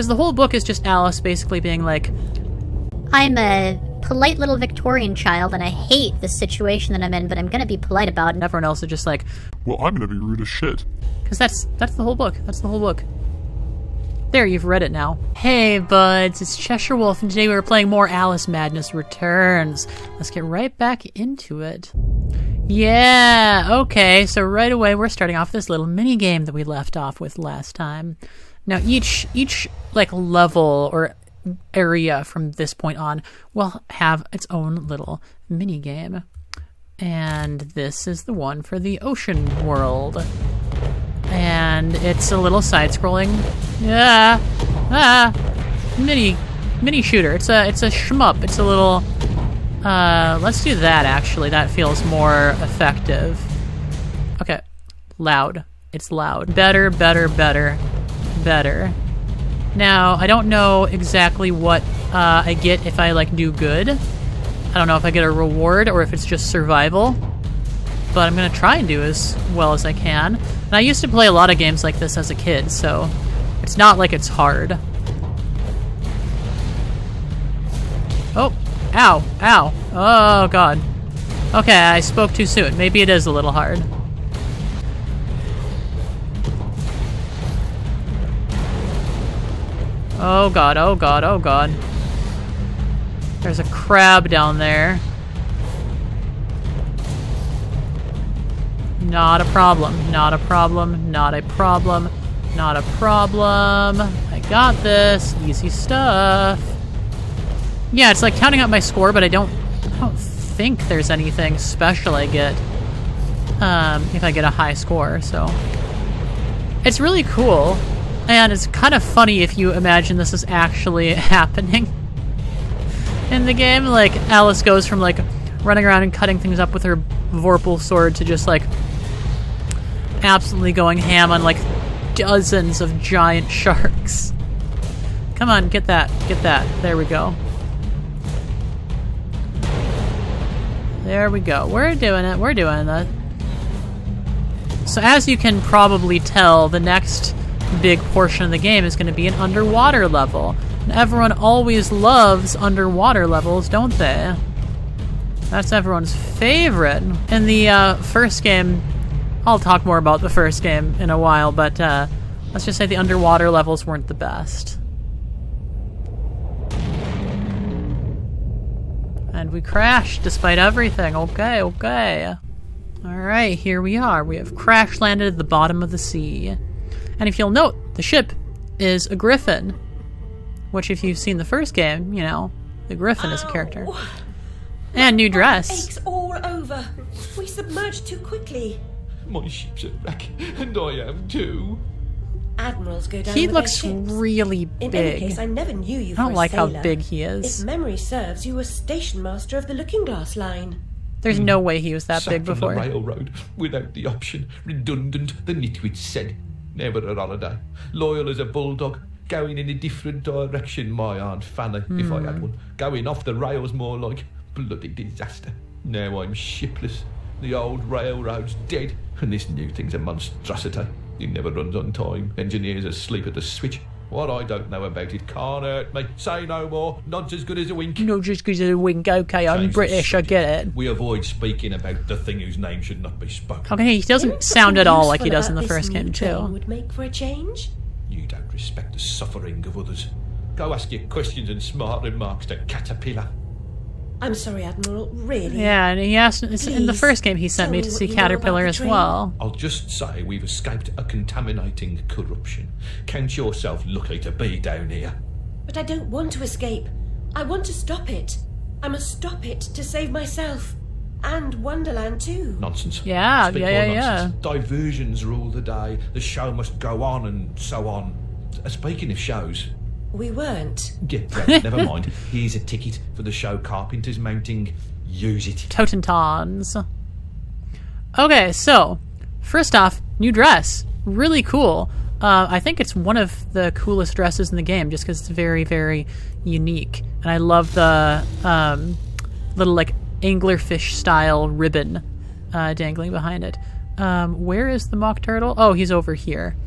Because the whole book is just Alice basically being like, I'm a polite little Victorian child, and I hate the situation that I'm in, but I'm gonna be polite about it. and everyone else is just like, Well, I'm gonna be rude as shit. because that's the whole book. That's the whole book. There, you've read it now. Hey, buds, it's Cheshire Wolf, and today we're playing more Alice Madness Returns. Let's get right back into it. Yeah, okay, so right away we're starting off this little mini game that we left off with last time. Now, each like level or area from this point on will have its own little mini game. And this is the one for the ocean world. And it's a little side-scrolling, mini shooter. It's a shmup. It's a little. Let's do that. Actually, that feels more effective. Okay, loud. It's loud. Better. Now, I don't know exactly what I get if I like do good. I don't know if I get a reward or if it's just survival. But I'm going to try and do as well as I can. And I used to play a lot of games like this as a kid, so it's not like it's hard. Oh, ow, ow. Oh, God. Okay, I spoke too soon. Maybe it is a little hard. Oh, God, oh, God, oh, God. There's a crab down there. Not a problem, not a problem, not a problem, not a problem. I got this. Easy stuff. Yeah, it's like counting up my score, but I don't think there's anything special I get if I get a high score, so. It's really cool, and it's kind of funny if you imagine this is actually happening in the game. Like, Alice goes from, like, running around and cutting things up with her Vorpal sword to just, like, absolutely going ham on like dozens of giant sharks. Come on, get that. There we go. There we go. We're doing it. We're doing it. So as you can probably tell, the next big portion of the game is going to be an underwater level. And everyone always loves underwater levels, don't they? That's everyone's favorite. In the first game, I'll talk more about the first game in a while, but let's just say the underwater levels weren't the best. And we crashed despite everything. Okay. Alright, here we are. We have crash landed at the bottom of the sea. And if you'll note, the ship is a griffin. Which, if you've seen the first game, you know, the griffin is a character. And new dress. Aches all over. We submerged too quickly. My ship's a wreck, and I am too. Admirals go down He with looks their ships. really In big. any case, I never knew you I for don't a like how sailor. big he is. If memory serves, you were station master of the Looking Glass line. There's no way he was that Sat big from before. the railroad, without the option. Redundant, the nitwit said. Never a holiday. Loyal as a bulldog. Going in a different direction, my Aunt Fanny, if I had one. Going off the rails more like. Bloody disaster. Now I'm shipless. The old railroad's dead, and this new thing's a monstrosity. It never runs on time. Engineers asleep at the switch. What I don't know about it can't hurt me. Say no more. Not as good as a wink. No, just because of the wink. Okay, I'm Change the British, I subject. get it. We avoid speaking about the thing whose name should not be spoken. Okay, he doesn't sound at all like he does in the first game, too. Would make for a change. You don't respect the suffering of others. Go ask your questions and smart remarks to Caterpillar. I'm sorry, Admiral. Really. Yeah, and he asked in the Please, first game he sent tell me me to what see you know about Caterpillar the as train. well. I'll just say we've escaped a contaminating corruption. Count yourself lucky to be down here. But I don't want to escape. I want to stop it. I must stop it to save myself. And Wonderland too. Nonsense. Yeah, Speak yeah, more yeah, nonsense. Diversions rule the day. The show must go on and so on. Speaking of shows... We weren't. Yeah, well, never mind. Here's a ticket for the show Carpenter's mounting. Use it. Totentons. Okay, so, first off, new dress. Really cool. I think it's one of the coolest dresses in the game, just because it's very, very unique. And I love the little, like, anglerfish-style ribbon dangling behind it. Where is the mock turtle? Oh, he's over here.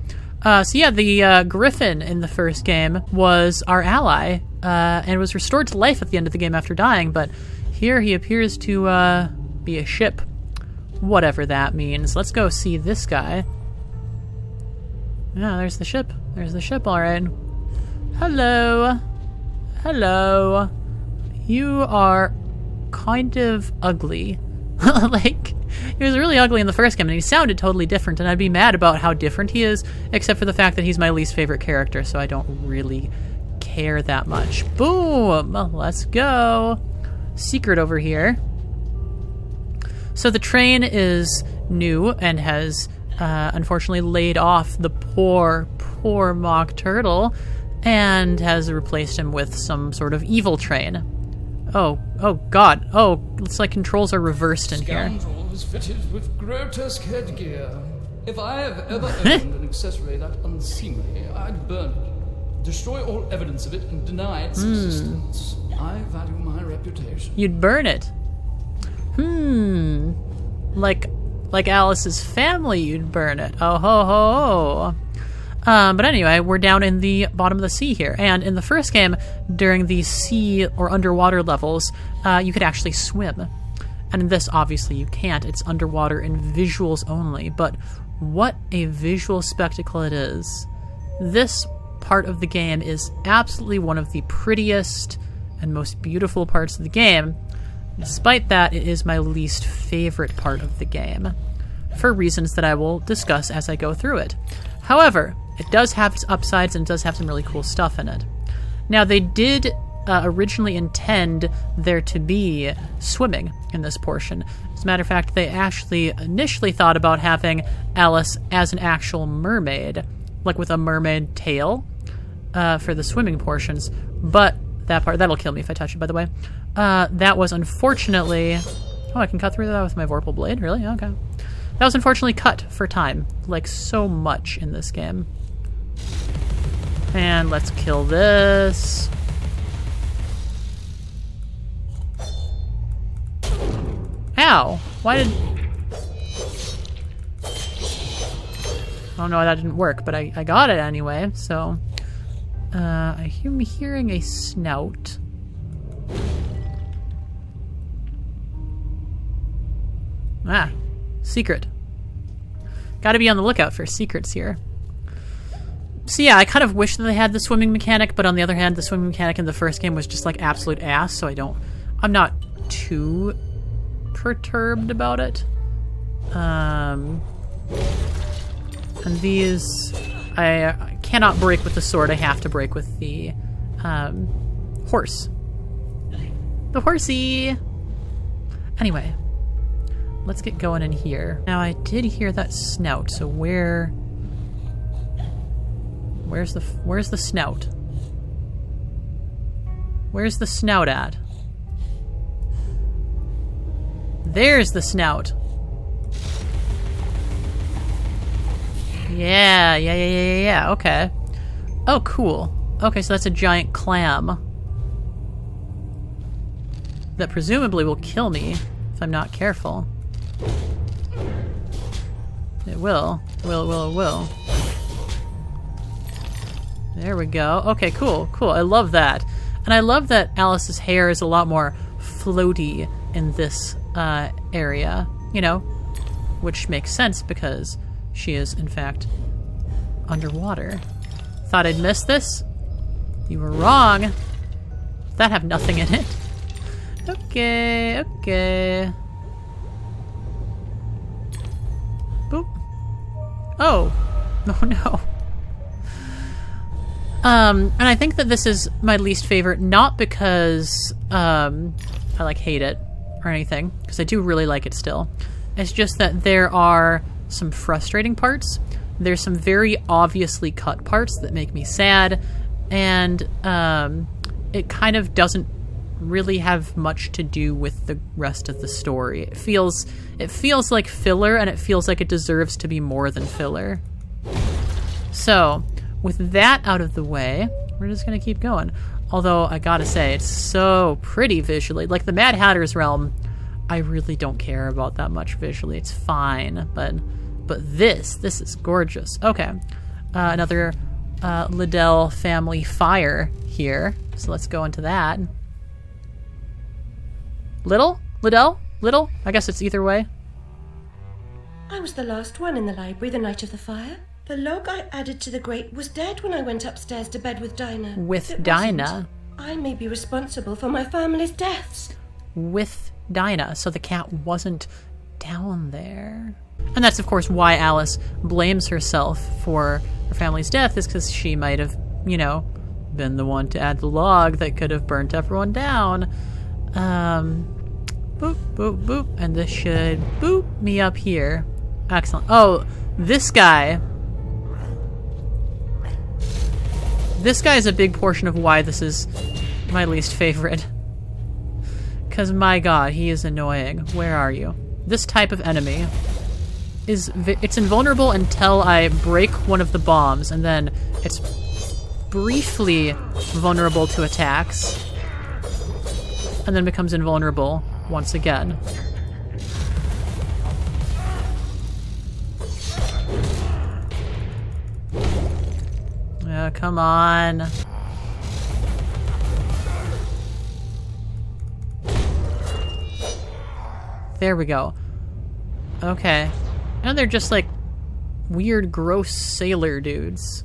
So yeah, the Griffin in the first game was our ally, and was restored to life at the end of the game after dying, but here he appears to be a ship. Whatever that means. Let's go see this guy. Yeah, there's the ship. There's the ship, alright. Hello. Hello. You are kind of ugly. Like, he was really ugly in the first game, and he sounded totally different, and I'd be mad about how different he is, except for the fact that he's my least favorite character, so I don't really care that much. Boom! Let's go. Secret over here. So the train is new and has unfortunately laid off the poor Mock Turtle and has replaced him with some sort of evil train. Oh god. Oh, looks like controls are reversed in here. Scoundrels fitted with grotesque headgear. If I have ever owned an accessory that unseemly, I'd burn it, destroy all evidence of it, and deny its existence. I value my reputation. You'd burn it. Like Alice's family, you'd burn it. Oh ho ho. But anyway, we're down in the bottom of the sea here, and in the first game, during the sea or underwater levels, you could actually swim. And in this, obviously, you can't. It's underwater in visuals only, but what a visual spectacle it is. This part of the game is absolutely one of the prettiest and most beautiful parts of the game. Despite that, it is my least favorite part of the game, for reasons that I will discuss as I go through it. However, it does have its upsides and it does have some really cool stuff in it. Now, they did originally intend there to be swimming in this portion. As a matter of fact, they actually initially thought about having Alice as an actual mermaid, like with a mermaid tail, for the swimming portions, but that part, that'll kill me if I touch it, by the way. That was unfortunately... Oh, I can cut through that with my Vorpal Blade? Really? Okay. That was unfortunately cut for time, like so much in this game. And let's kill this. Ow! Why did... I don't know why that didn't work, but I got it anyway, so... I'm hearing a snout. Ah, secret. Gotta be on the lookout for secrets here. So yeah, I kind of wish that they had the swimming mechanic, but on the other hand, the swimming mechanic in the first game was just like absolute ass, so I'm not too perturbed about it. And these, I cannot break with the sword, I have to break with the horse. The horsey! Anyway, let's get going in here. Now, I did hear that snout, so where's the snout? Where's the snout at? There's the snout. Yeah, okay. Oh, cool. Okay, so that's a giant clam. That presumably will kill me if I'm not careful. It will. It will. There we go. Okay, cool. I love that. And I love that Alice's hair is a lot more floaty in this area, you know, which makes sense because she is, in fact, underwater. Thought I'd miss this? You were wrong. That have nothing in it. Okay. Boop. Oh. Oh no. And I think that this is my least favorite, not because I like hate it or anything, because I do really like it still. It's just that there are some frustrating parts. There's some very obviously cut parts that make me sad, and it kind of doesn't really have much to do with the rest of the story. It feels like filler, and it feels like it deserves to be more than filler. So, with that out of the way, we're just gonna keep going. Although, I gotta say, it's so pretty visually. Like, the Mad Hatter's Realm, I really don't care about that much visually. It's fine, but this is gorgeous. Okay. another Liddell family fire here. So let's go into that. Liddell? Liddell? I guess it's either way. I was the last one in the library the night of the fire. The log I added to the grate was dead when I went upstairs to bed with Dinah. With If it Dinah? wasn't, I may be responsible for my family's deaths. With Dinah, so the cat wasn't down there. And that's, of course, why Alice blames herself for her family's death, is because she might have, you know, been the one to add the log that could have burnt everyone down. Boop, boop, boop. And this should boop me up here. Excellent. Oh, this guy. This guy is a big portion of why this is my least favorite. Because, my god, he is annoying. Where are you? This type of enemy is... it's invulnerable until I break one of the bombs, and then it's briefly vulnerable to attacks, and then becomes invulnerable once again. Come on. There we go. Okay. And they're just like weird, gross sailor dudes.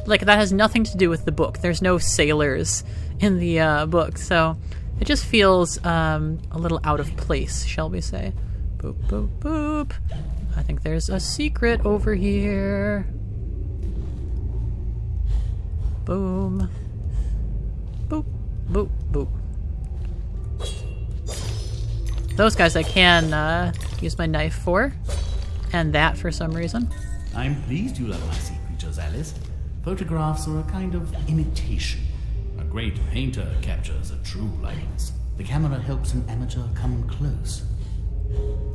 Like, that has nothing to do with the book. There's no sailors in the book, so it just feels a little out of place, shall we say. Boop, boop, boop. I think there's a secret over here. Boom. Boop, boop, boop. Those guys I can use my knife for. And that for some reason. I'm pleased you love my sea creatures, Alice. Photographs are a kind of imitation. A great painter captures a true likeness. The camera helps an amateur come close.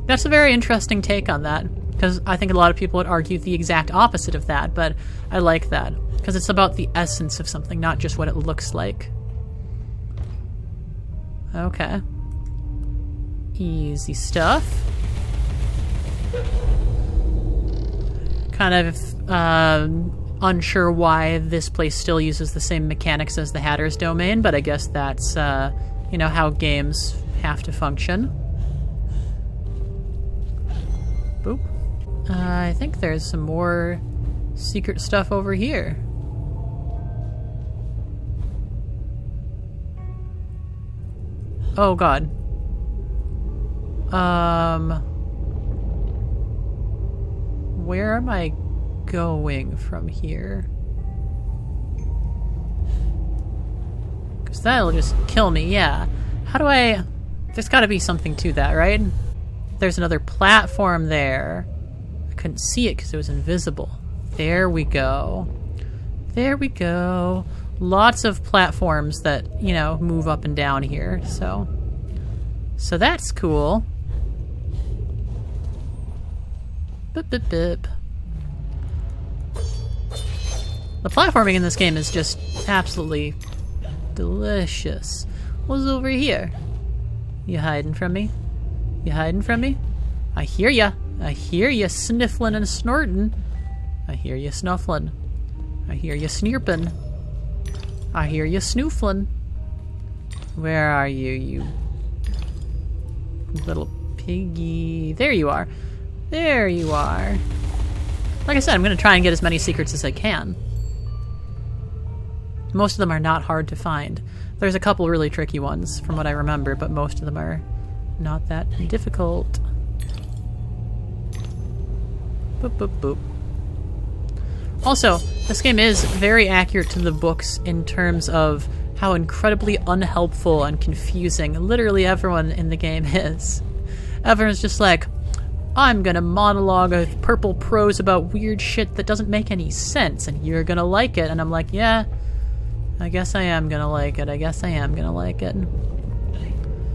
That's a very interesting take on that, because I think a lot of people would argue the exact opposite of that, but I like that, because it's about the essence of something, not just what it looks like. Okay. Easy stuff. Kind of unsure why this place still uses the same mechanics as the Hatter's domain, but I guess that's, you know, how games have to function. Boop. I think there's some more secret stuff over here. Oh, God. Where am I going from here? Because that'll just kill me, yeah. How do I... There's gotta be something to that, right? There's another platform there. I couldn't see it because it was invisible. There we go. There we go. Lots of platforms that, you know, move up and down here, so that's cool. Bip, bip, bip. The platforming in this game is just absolutely delicious. What's over here? You hiding from me? You hiding from me? I hear ya. I hear ya sniffling and snorting. I hear ya snuffling. I hear ya sneerping. I hear ya snoofling. Where are you, you little piggy? There you are. There you are. Like I said, I'm going to try and get as many secrets as I can. Most of them are not hard to find. There's a couple really tricky ones from what I remember, but most of them are not that difficult. Boop, boop, boop. Also, this game is very accurate to the books in terms of how incredibly unhelpful and confusing literally everyone in the game is. Everyone's just like, I'm gonna monologue with purple prose about weird shit that doesn't make any sense, and you're gonna like it. And I'm like, yeah, I guess I am gonna like it. I guess I am gonna like it.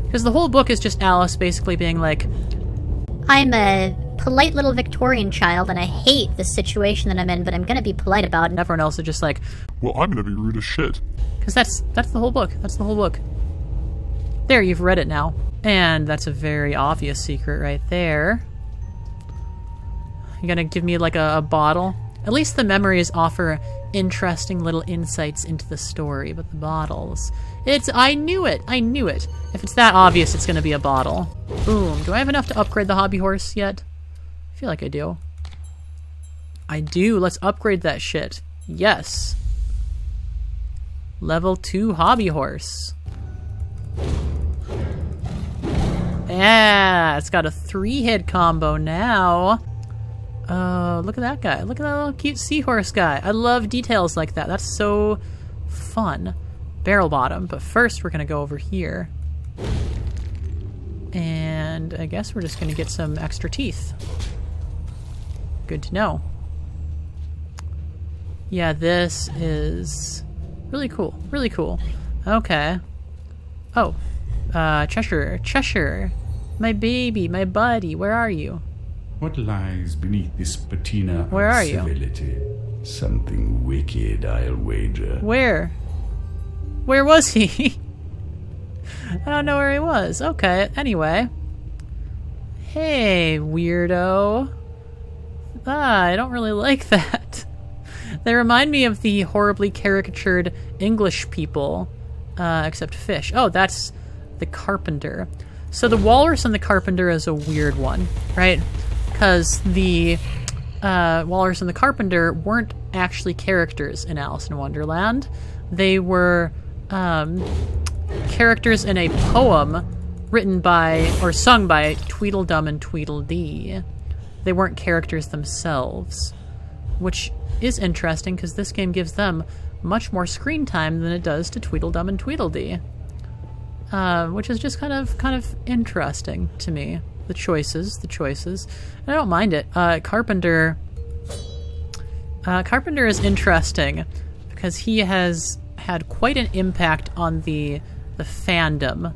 Because the whole book is just Alice basically being like, I'm a polite little Victorian child, and I hate the situation that I'm in, but I'm gonna be polite about it. and everyone else is just like, Well, I'm gonna be rude as shit. because that's the whole book. That's the whole book. There, you've read it now. And that's a very obvious secret right there. You gonna give me like a bottle? At least the memories offer interesting little insights into the story, but the bottles... I knew it! I knew it! If it's that obvious, it's gonna be a bottle. Boom. Do I have enough to upgrade the hobby horse yet? I feel like I do. I do. Let's upgrade that shit. Yes. Level 2 hobby horse. Yeah, it's got a 3-hit combo now. Oh, look at that guy. Look at that little cute seahorse guy. I love details like that. That's so fun. Barrel bottom. But first, we're going to go over here. And I guess we're just going to get some extra teeth. Good to know. Yeah, this is really cool. Really cool. Okay. Oh. Cheshire. My baby, my buddy, where are you? What lies beneath this patina Where of are you? civility? Something wicked, I'll wager. Where? Where was he? I don't know where he was. Okay, anyway. Hey, weirdo. I don't really like that. They remind me of the horribly caricatured English people, except fish. Oh, that's the carpenter. So the walrus and the carpenter is a weird one, right? Because the walrus and the carpenter weren't actually characters in Alice in Wonderland. They were characters in a poem written by, or sung by, Tweedledum and Tweedledee. They weren't characters themselves, which is interesting because this game gives them much more screen time than it does to Tweedledum and Tweedledee. Which is just kind of interesting to me. The choices. And I don't mind it. Carpenter is interesting because he has had quite an impact on the fandom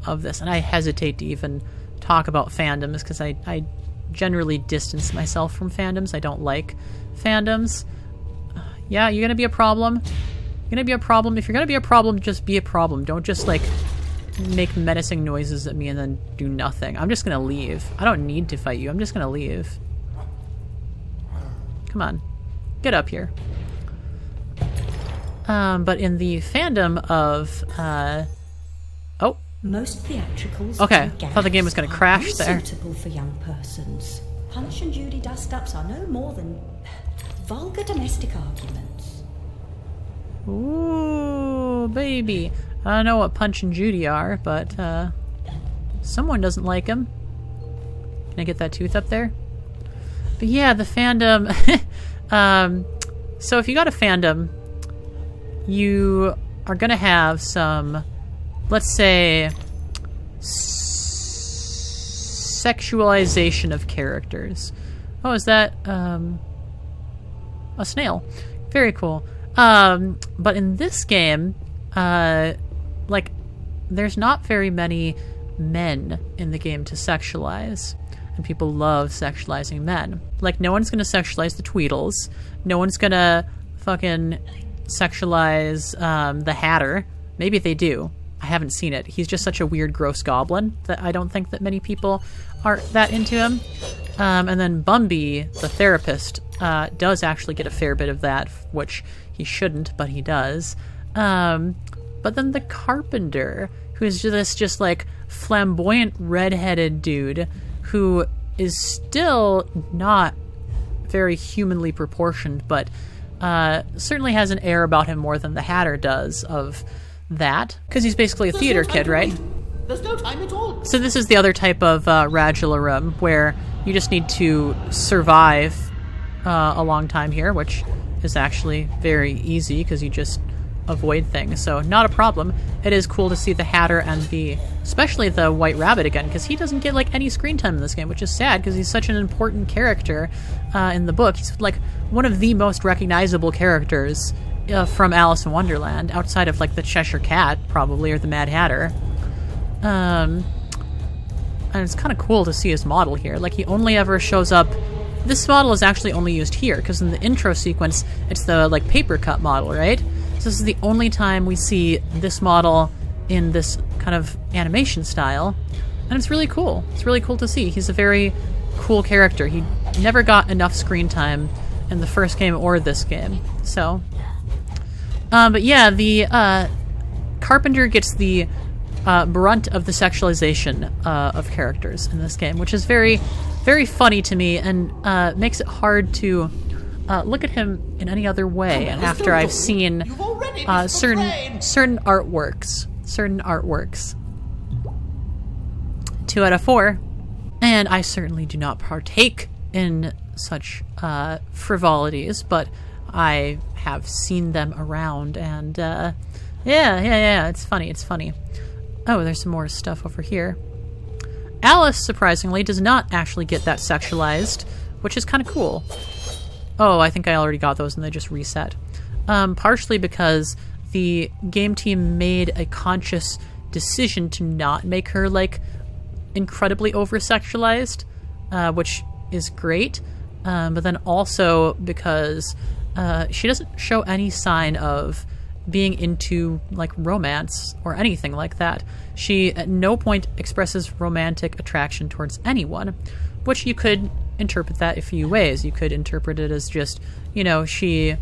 of this. And I hesitate to even talk about fandoms because I generally distance myself from fandoms. I don't like fandoms. Yeah, you're gonna be a problem. You're gonna be a problem. If you're gonna be a problem, just be a problem. Don't just, like, make menacing noises at me and then do nothing. I'm just gonna leave. I don't need to fight you. I'm just gonna leave. Come on. Get up here. But in the fandom of, oh. Most theatricals. Okay, I thought the game was gonna crash there. Suitable for young persons. Punch and Judy dust-ups are no more than vulgar domestic arguments. Ooh, baby. I don't know what Punch and Judy are, but someone doesn't like them. Can I get that tooth up there? But yeah, the fandom. So if you got a fandom, you are gonna have some, let's say, sexualization of characters. Oh, is that a snail? Very cool. But in this game, like, there's not very many men in the game to sexualize, and people love sexualizing men. Like, no one's gonna sexualize the Tweedles. No one's gonna fucking sexualize the Hatter. Maybe they do. I haven't seen it. He's just such a weird, gross goblin that I don't think that many people are that into him. And then Bumby, the therapist, does actually get a fair bit of that, which he shouldn't, but he does. But then the carpenter, who's just like flamboyant redheaded dude who is still not very humanly proportioned, but certainly has an air about him more than the Hatter does of that, because he's basically a theater kid, right? There's no time at all. So this is the other type of Radularum, where you just need to survive a long time here, which is actually very easy because you just avoid things, so not a problem. It is cool to see the Hatter and especially the White Rabbit again, because he doesn't get like any screen time in this game, which is sad because he's such an important character in the book. He's like one of the most recognizable characters from Alice in Wonderland, outside of like the Cheshire Cat, probably, or the Mad Hatter. And it's kind of cool to see his model here. Like, he only ever shows up. This model is actually only used here because in the intro sequence, it's the like paper cut model, right? So this is the only time we see this model in this kind of animation style, and it's really cool. It's really cool to see. He's a very cool character. He never got enough screen time in the first game or this game. So, but yeah, the Carpenter gets the brunt of the sexualization of characters in this game, which is very, very funny to me and makes it hard to look at him in any other way. And after I've seen certain artworks. 2 out of 4. And I certainly do not partake in such frivolities, but I have seen them around, and yeah, it's funny. Oh, there's some more stuff over here. Alice, surprisingly, does not actually get that sexualized, which is kind of cool. Oh, I think I already got those and they just reset. Partially because the game team made a conscious decision to not make her, like, incredibly over-sexualized, which is great, but then also because she doesn't show any sign of being into, like, romance or anything like that. She at no point expresses romantic attraction towards anyone, which you could interpret that a few ways. You could interpret it as just, you know, she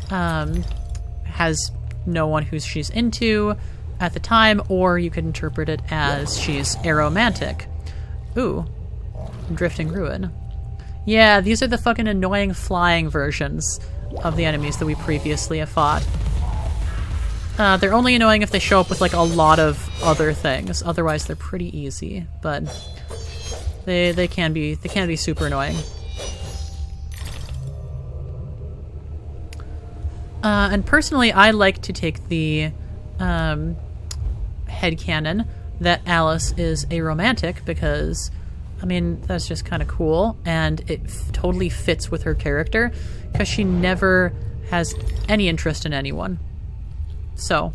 has no one who she's into at the time, or you could interpret it as she's aromantic. Ooh, Drifting Ruin. Yeah, these are the fucking annoying flying versions of the enemies that we previously have fought. They're only annoying if they show up with, like, a lot of other things. Otherwise, they're pretty easy, but they can be super annoying. And personally, I like to take the headcanon that Alice is aromantic because, I mean, that's just kind of cool, and it totally fits with her character because she never has any interest in anyone. So,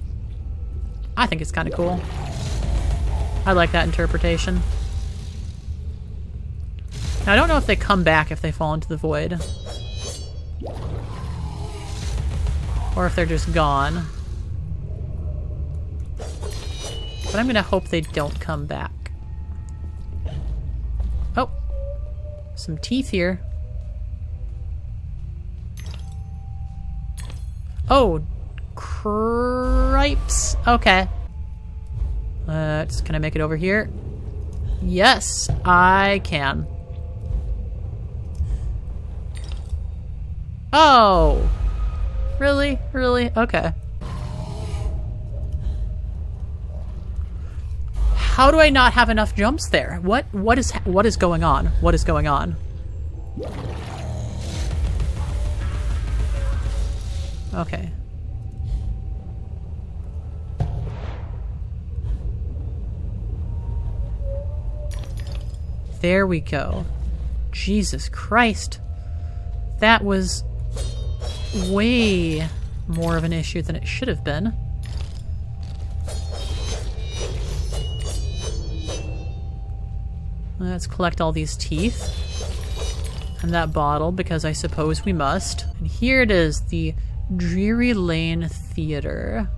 I think it's kind of cool. I like that interpretation. Now, I don't know if they come back if they fall into the void. Or if they're just gone. But I'm gonna hope they don't come back. Oh! Some teeth here. Oh! Cripes! Okay. Just can I make it over here? Yes, I can. Oh! Really? Really? Okay. How do I not have enough jumps there? What is going on? What is going on? Okay. There we go. Jesus Christ. That was way more of an issue than it should have been. Let's collect all these teeth. And that bottle, because I suppose we must. And here it is, the Dreary Lane Theater.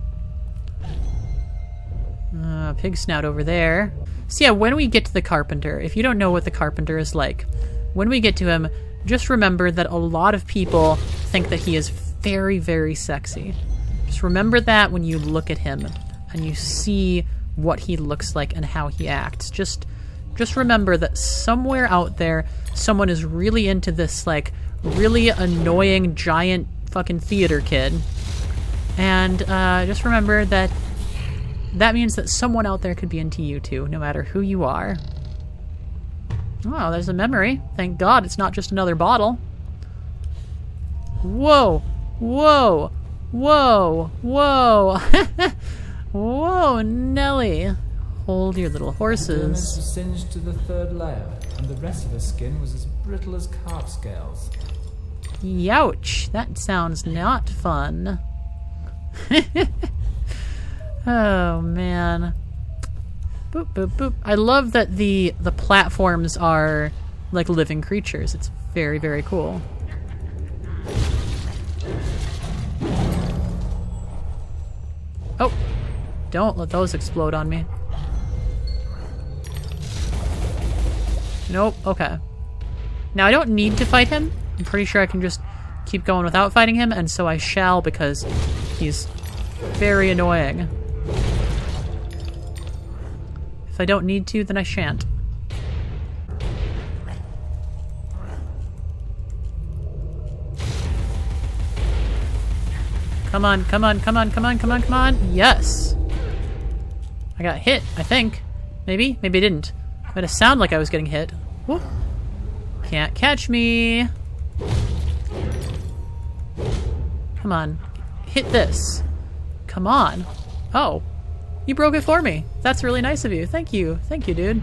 Pig snout over there. So yeah, when we get to the Carpenter, if you don't know what the Carpenter is like, when we get to him, just remember that a lot of people think that he is very, very sexy. Just remember that when you look at him and you see what he looks like and how he acts. Just remember that somewhere out there, someone is really into this, like, really annoying, giant fucking theater kid. And just remember that that means that someone out there could be into you too, no matter who you are. Oh, there's a memory. Thank God it's not just another bottle. Whoa! Whoa! Whoa! Whoa! Whoa, Nelly! Hold your little horses. The was singed to the 3rd layer, and the rest of the skin was as brittle as carp scales. Youch! That sounds not fun. Oh, man. Boop, boop, boop. I love that the platforms are like living creatures. It's very, very cool. Oh! Don't let those explode on me. Nope, okay. Now I don't need to fight him. I'm pretty sure I can just keep going without fighting him, and so I shall because he's very annoying. If I don't need to, then I shan't. Come on, come on, come on, come on, come on, come on. Yes. I got hit, I think. Maybe? Maybe I didn't. It made it sound like I was getting hit. Whoop. Can't catch me. Come on. Hit this. Come on. Oh. You broke it for me. That's really nice of you. Thank you. Thank you, dude.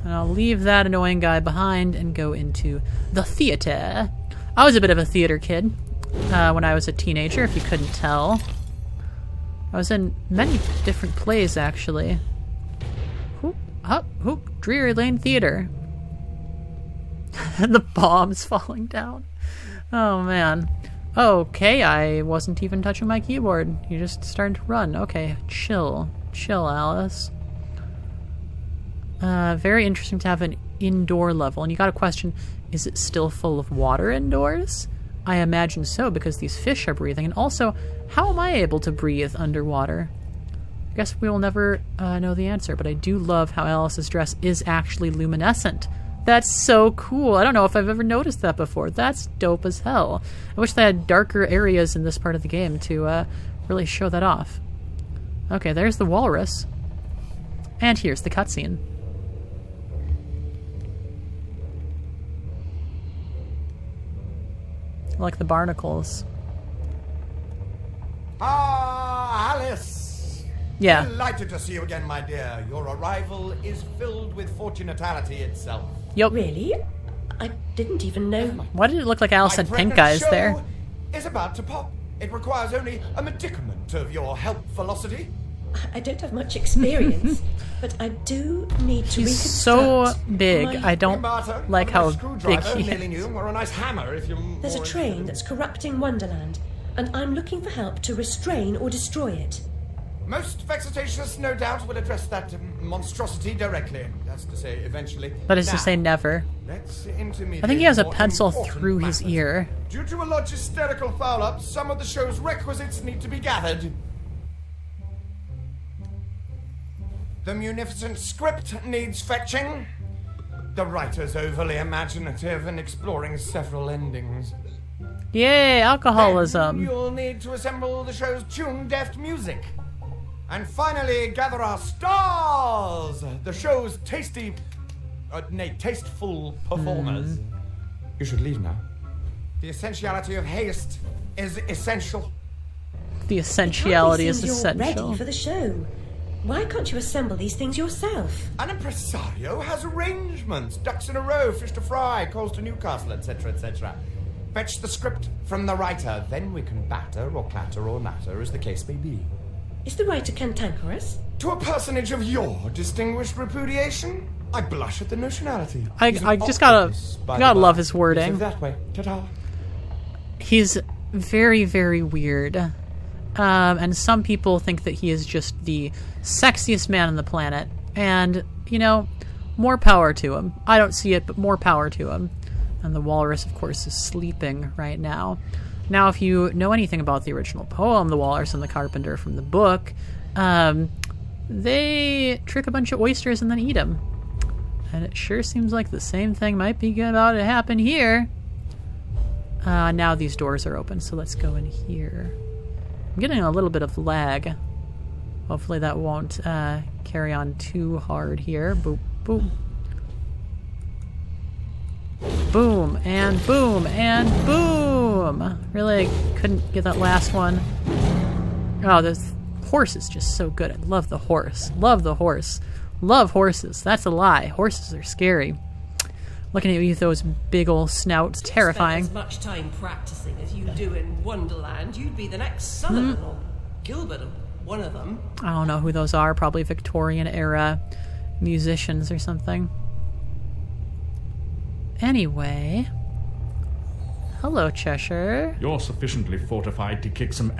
And I'll leave that annoying guy behind and go into the theater. I was a bit of a theater kid when I was a teenager, if you couldn't tell. I was in many different plays, actually. Whoop, up, whoop, Drury Lane Theater. The bomb's falling down. Oh, man. Okay, I wasn't even touching my keyboard. You just started to run. Okay, chill. Chill, Alice. Very interesting to have an indoor level. And you got a question, is it still full of water indoors? I imagine so, because these fish are breathing. And also, how am I able to breathe underwater? I guess we will never know the answer, but I do love how Alice's dress is actually luminescent. That's so cool. I don't know if I've ever noticed that before. That's dope as hell. I wish they had darker areas in this part of the game to really show that off. Okay, there's the walrus. And here's the cutscene. Like the barnacles. Ah, Alice! Yeah. Delighted to see you again, my dear. Your arrival is filled with fortunatality itself. Yep. Really? I didn't even know. Why did it look like Alice had pink eyes there? Is about to pop. It requires only a medicament of your helpfulosity. I don't have much experience, but I do need to He's so big. I don't Marta, like how big he nearly is. new, or a nice hammer if you're There's a more train interested. that's corrupting Wonderland, and I'm looking for help to restrain or destroy it. Most vexatious, no doubt, will address that monstrosity directly. That's to say, eventually. That is Now, to say never. let's intermediate I think he has a more pencil important through his matters. ear. Due to a logisterical foul-up, some of the show's requisites need to be gathered. The munificent script needs fetching. The writer's overly imaginative and exploring several endings. Yay, alcoholism. Then you'll need to assemble the show's tune-deft music. And finally, gather our stars! The show's tasteful performers. You should leave now. The essentiality of haste is essential. The essentiality is You're ready essential. for the show. Why can't you assemble these things yourself? An impresario has arrangements. Ducks in a row, fish to fry, calls to Newcastle, etc., etc. Fetch the script from the writer, then we can batter or clatter or natter, as the case may be. Is the writer cantankerous? To a personage of your distinguished repudiation, I blush at the notionality. I just gotta love his wording. That way. Ta-ta. He's very, very weird. And some people think that he is just the sexiest man on the planet. And, you know, more power to him. I don't see it, but more power to him. And the walrus, of course, is sleeping right now. Now, if you know anything about the original poem, The Walrus and the Carpenter from the book, they trick a bunch of oysters and then eat them. And it sure seems like the same thing might be about to happen here. Now these doors are open, so let's go in here. I'm getting a little bit of lag. Hopefully that won't carry on too hard here. Boop, boop. Boom, and boom, and boom! Really, couldn't get that last one. Oh, this horse is just so good. I love the horse. Love the horse. Love horses. That's a lie. Horses are scary. Looking at you with those big old snouts, terrifying. Spend as much time practicing as you do in Wonderland, you'd be the next Sullivan or Gilbert, or one of them. I don't know who those are. Probably Victorian era musicians or something. Anyway. Hello, Cheshire. You're sufficiently fortified to kick some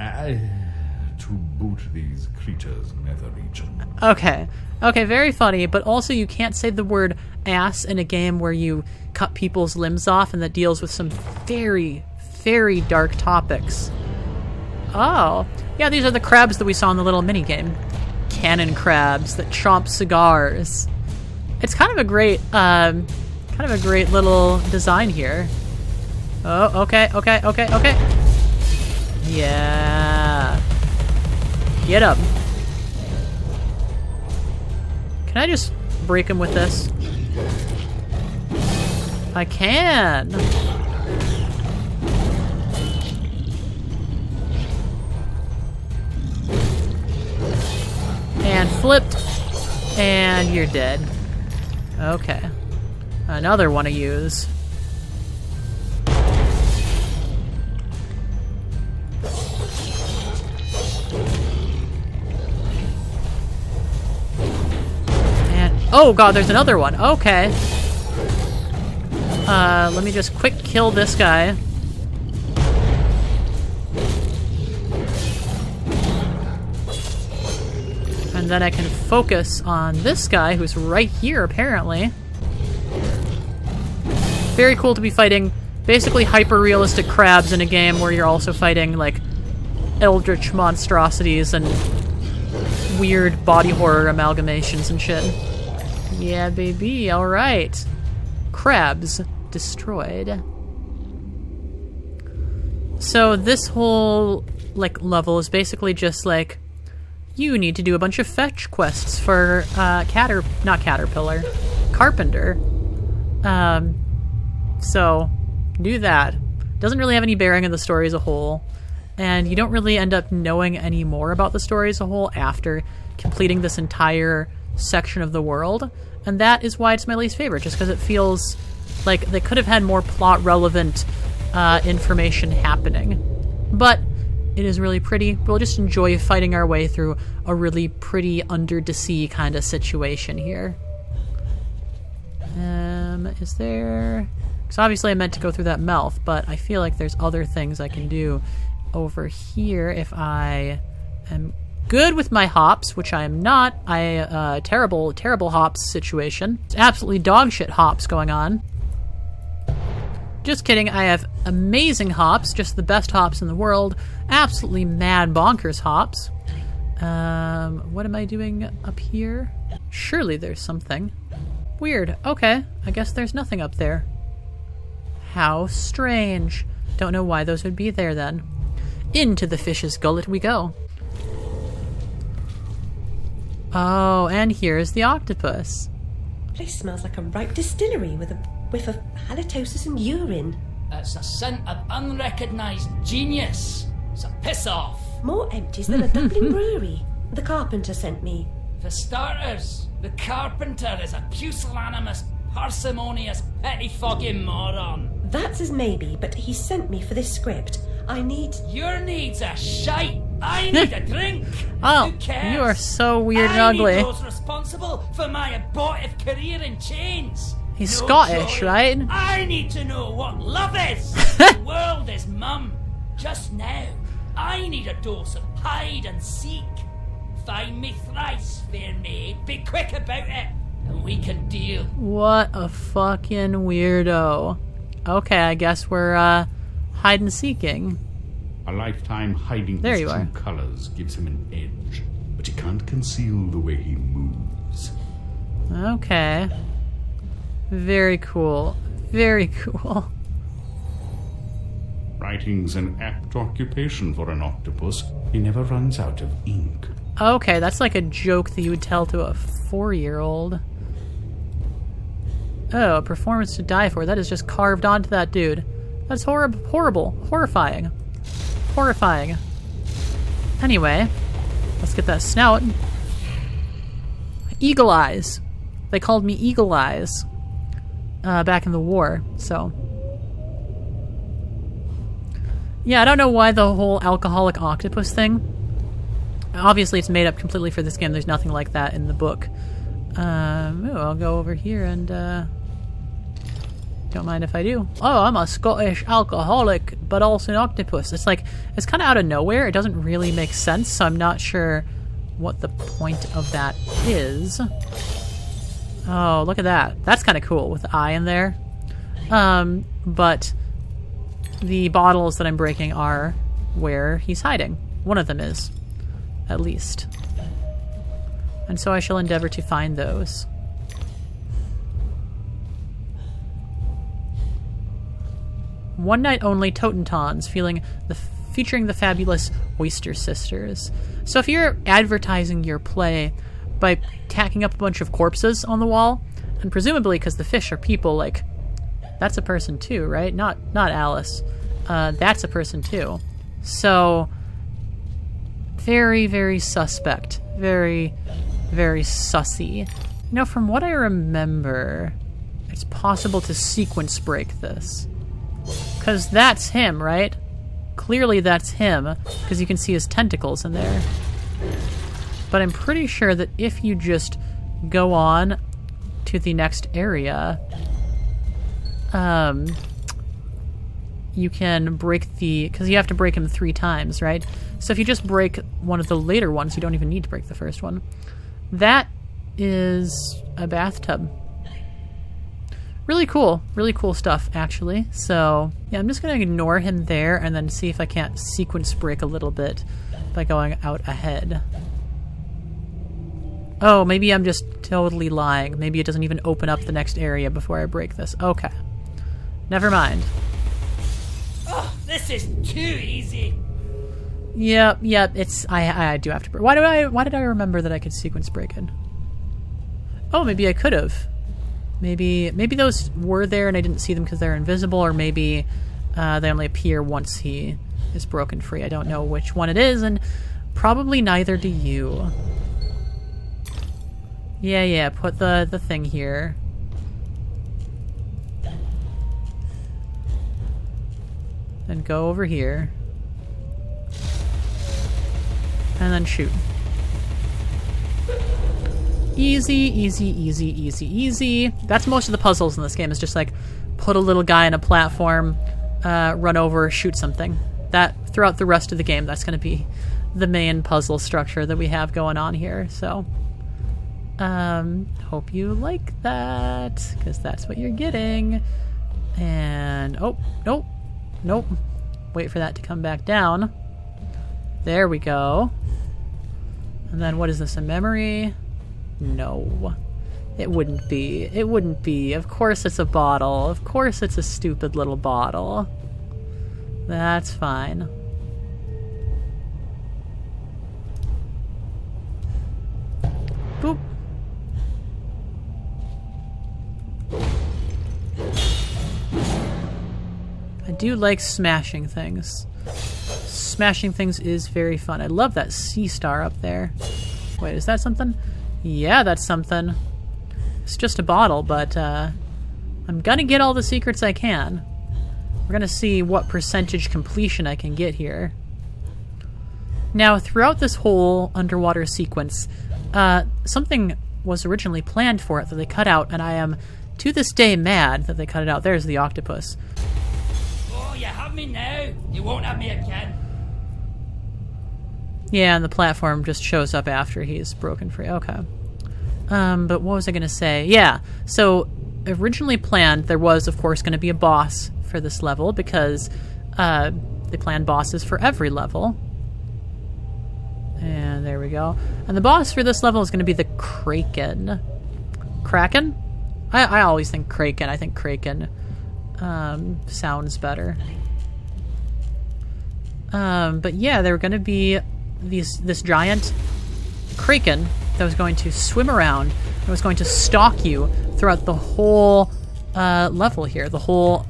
to boot these creatures' nether region. Okay. Okay, very funny, but also you can't say the word ass in a game where you cut people's limbs off and that deals with some very, very dark topics. Oh. Yeah, these are the crabs that we saw in the little minigame. Cannon crabs that chomp cigars. It's kind of a great little design here. Oh, okay. Yeah. Get up. Can I just break him with this? I can. And flipped. And you're dead. Okay. Another one to use. And oh god, there's another one. Okay. Let me just quick kill this guy. And then I can focus on this guy who's right here, apparently. Very cool to be fighting basically hyper-realistic crabs in a game where you're also fighting, like, eldritch monstrosities and weird body horror amalgamations and shit. Yeah, baby, alright. Crabs destroyed. So this whole, like, level is basically just, like, you need to do a bunch of fetch quests for, Carpenter. So, do that. Doesn't really have any bearing on the story as a whole, and you don't really end up knowing any more about the story as a whole after completing this entire section of the world, and that is why it's my least favorite, just because it feels like they could have had more plot-relevant information happening. But it is really pretty. We'll just enjoy fighting our way through a really pretty under-the-sea kind of situation here. Is there... Because obviously I meant to go through that mouth, but I feel like there's other things I can do over here if I am good with my hops, which I am not. Terrible hops situation. It's absolutely dog shit hops going on. Just kidding, I have amazing hops, just the best hops in the world. Absolutely mad bonkers hops. What am I doing up here? Surely there's something. Weird. Okay, I guess there's nothing up there. How strange. Don't know why those would be there then. Into the fish's gullet we go. Oh, and here's the octopus. Place smells like a ripe distillery with a whiff of halitosis and urine. It's a scent of unrecognised genius. So piss off. More empties than a Dublin brewery. The carpenter sent me. For starters, the carpenter is a pusillanimous, parsimonious, pettifogging moron. That's as maybe, but he sent me for this script. I need... Your needs are shite. I need a drink. Oh, who cares? You are so weird and ugly. I need those responsible for my abortive career in chains. He's No Scottish, joy. right? I need to know what love is. The world is mum. Just now, I need a dose of hide and seek. Find me thrice, fair maid. Be quick about it, and we can deal. What a fucking weirdo. Okay, I guess we're, hide and seeking. A lifetime hiding There his you true are. colors gives him an edge, but he can't conceal the way he moves. Okay. Very cool. Very cool. Writing's an apt occupation for an octopus. He never runs out of ink. Okay, that's like a joke that you would tell to a 4-year-old. Oh, a performance to die for. That is just carved onto that dude. That's horrible. Horrifying. Horrifying. Anyway, let's get that snout. Eagle Eyes. They called me Eagle Eyes back in the war, so... Yeah, I don't know why the whole alcoholic octopus thing. Obviously, it's made up completely for this game. There's nothing like that in the book. I'll go over here and, Don't mind if I do. Oh, I'm a Scottish alcoholic, but also an octopus. It's like, it's kind of out of nowhere. It doesn't really make sense, so I'm not sure what the point of that is. Oh, look at that. That's kind of cool with the eye in there. But the bottles that I'm breaking are where he's hiding. One of them is, at least. And so I shall endeavor to find those. One night only Totentons, featuring the fabulous Oyster Sisters. So if you're advertising your play by tacking up a bunch of corpses on the wall, and presumably because the fish are people, like, that's a person too, right? Not Alice. That's a person too. So, very, very suspect. Very, very sussy. You know, from what I remember, it's possible to sequence break this. Because that's him, right? Clearly that's him, because you can see his tentacles in there. But I'm pretty sure that if you just go on to the next area, you can break the... because you have to break him 3 times, right? So if you just break one of the later ones, you don't even need to break the first one. That is a bathtub. Really cool stuff, actually. So, yeah, I'm just going to ignore him there and then see if I can't sequence break a little bit by going out ahead. Oh, maybe I'm just totally lying. Maybe it doesn't even open up the next area before I break this. Okay. Never mind. Oh, this is too easy. Yep, it's... I do have to break. Why did I remember that I could sequence break it? Oh, maybe I could have. Maybe those were there and I didn't see them because they're invisible, or maybe they only appear once he is broken free. I don't know which one it is, and probably neither do you. Yeah, put the thing here. Then go over here. And then shoot. Easy. That's most of the puzzles in this game, is just like put a little guy on a platform, run over, shoot something. That throughout the rest of the game, that's going to be the main puzzle structure that we have going on here. So hope you like that, because that's what you're getting. And oh, nope. Wait for that to come back down. There we go. And then what is this, a memory? No. It wouldn't be. Of course it's a bottle. Of course it's a stupid little bottle. That's fine. Boop. I do like smashing things. Smashing things is very fun. I love that sea star up there. Wait, is that something? Yeah, that's something. It's just a bottle, but I'm gonna get all the secrets I can. We're gonna see what percentage completion I can get here. Now, throughout this whole underwater sequence, something was originally planned for it that they cut out, and I am, to this day, mad that they cut it out. There's the octopus. Oh, you have me now. You won't have me again. Yeah, and the platform just shows up after he's broken free. Okay. But what was I going to say? Yeah, so originally planned, there was, of course, going to be a boss for this level, because they planned bosses for every level. And there we go. And the boss for this level is going to be the Kraken. Kraken? I always think Kraken. I think Kraken sounds better. But yeah, there were going to be this giant Kraken that was going to swim around and was going to stalk you throughout the whole level here, the whole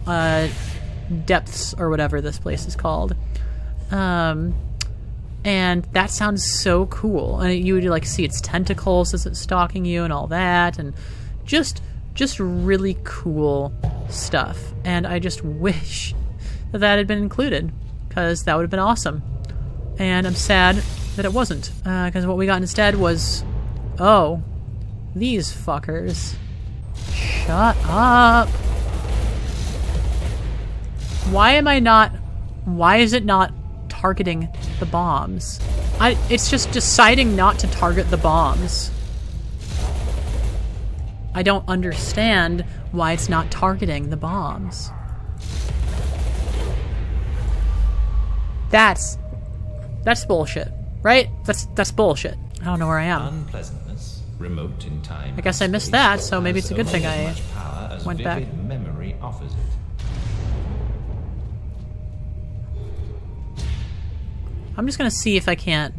depths or whatever this place is called. And that sounds so cool. And you would like see its tentacles as it's stalking you and all that, and just really cool stuff. And I just wish that had been included, because that would have been awesome. And I'm sad that it wasn't, because what we got instead was, oh, these fuckers. Shut up. Why is it not targeting the bombs? It's just deciding not to target the bombs. I don't understand why it's not targeting the bombs. That's bullshit, right? That's bullshit. I don't know where I am. Unpleasantness, remote in time. I guess I missed that, so maybe it's a good thing I went back. Memory offers it. I'm just gonna see if I can't.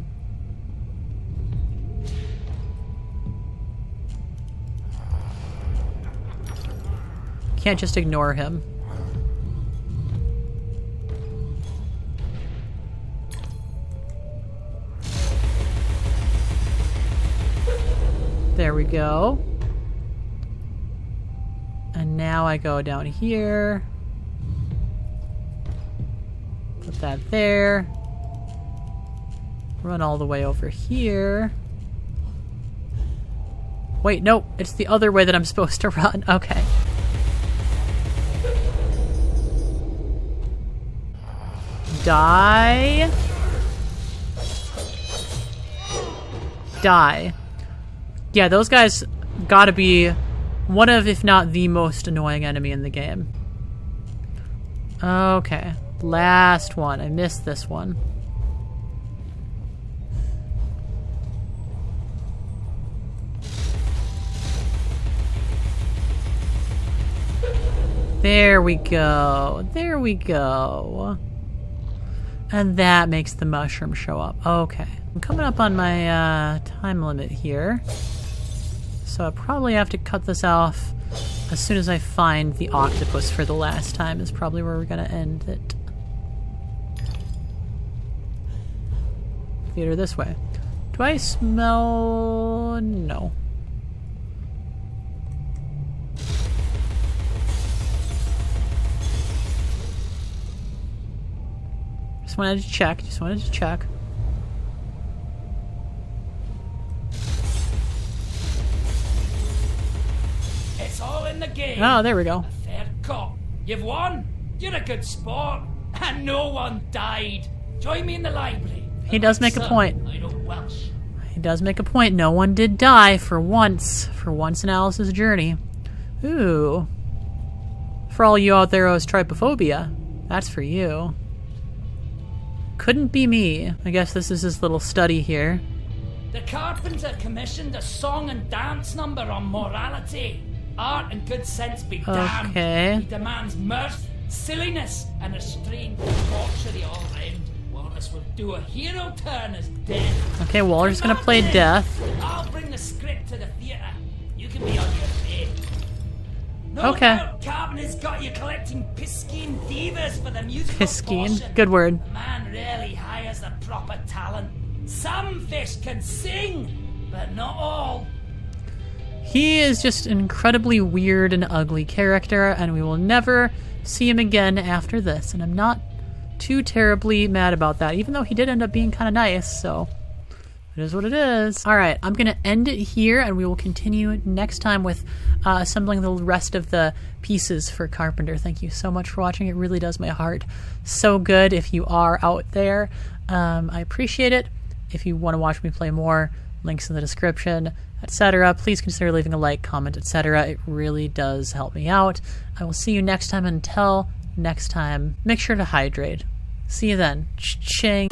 Can't just ignore him. There we go. And now I go down here. Put that there. Run all the way over here. Wait, no, it's the other way that I'm supposed to run. Okay. Die. Die. Yeah, those guys gotta be one of, if not the most annoying enemy in the game. Okay. Last one. I missed this one. There we go. There we go. And that makes the mushroom show up. Okay. I'm coming up on my time limit here. So I probably have to cut this off as soon as I find the octopus for the last time is probably where we're gonna end it. Theater this way. Do I smell... No. Just wanted to check. It's all in the game. Oh, there we go. A fair cop. You've won. You're a good sport. And no one died. Join me in the library. He does make a point. I know Welsh. He does make a point. No one did die for once. For once in Alice's journey. Ooh. For all you out there who has trypophobia. That's for you. Couldn't be me. I guess this is his little study here. The carpenter commissioned a song and dance number on morality. Art and good sense be damned. Okay. He demands mirth, silliness, and restraint debauchery all round. Wallace will do a hero turn as death. Okay, Waller's gonna play death. I'll bring the script to the theatre. You can be on your way. No Okay. doubt Carpenter's got you collecting Piscine divas for the musical Piscine. portion. Good word. The man really hires the proper talent. Some fish can sing, but not all. He is just an incredibly weird and ugly character, and we will never see him again after this. And I'm not too terribly mad about that, even though he did end up being kind of nice, so it is what it is. Alright, I'm going to end it here, and we will continue next time with assembling the rest of the pieces for Carpenter. Thank you so much for watching. It really does my heart so good if you are out there. I appreciate it. If you want to watch me play more, links in the description, etc. Please consider leaving a like, comment, etc. It really does help me out. I will see you next time. Until next time, make sure to hydrate. See you then. Ching.